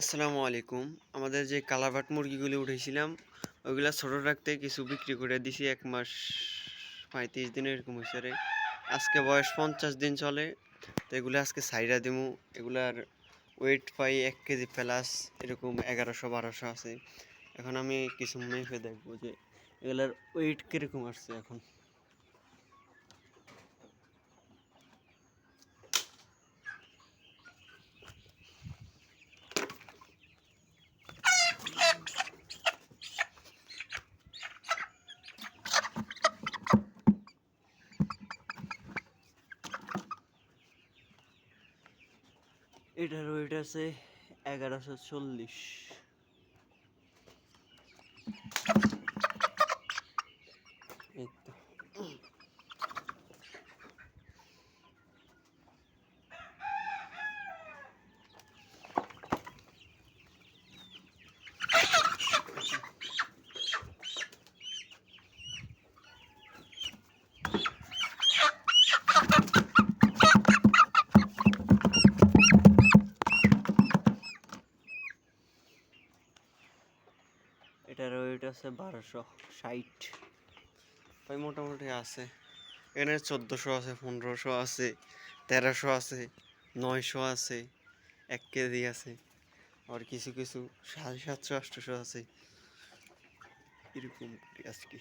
আসসালামু আলাইকুম। আমাদের যে কালাবাট মুরগিগুলি উঠেছিলাম, ওইগুলা ছোট রাখতে কিছু বিক্রি করে দিছি ১ মাস ৩৫ দিন এরকম হইছে রে। আজকে বয়স ৫০ দিন চলে। তো এগুলো আজকে ছাইড়া দিমু। এগুলার ওয়েট পাই ১ কেজি প্লাস এরকম ১১০০-১২০০ আছে। এখন আমি কিছু মেপে দেখবো যে এগুলার ওয়েট কিরকম আসছে এখন। এটার ওয়েট আছে ১১৪০। এই তো। এটার ওয়েট আছে ১২৬০। ভাই মোটামুটি আছে। এখানে ১৪০০ আছে, ১৫০০ আছে, ১৩০০ আছে, ৯০০ আছে, ১ কেজি আছে, আর কিছু কিছু ৭৫০, ৮০০ আছে, এরকম আজকে।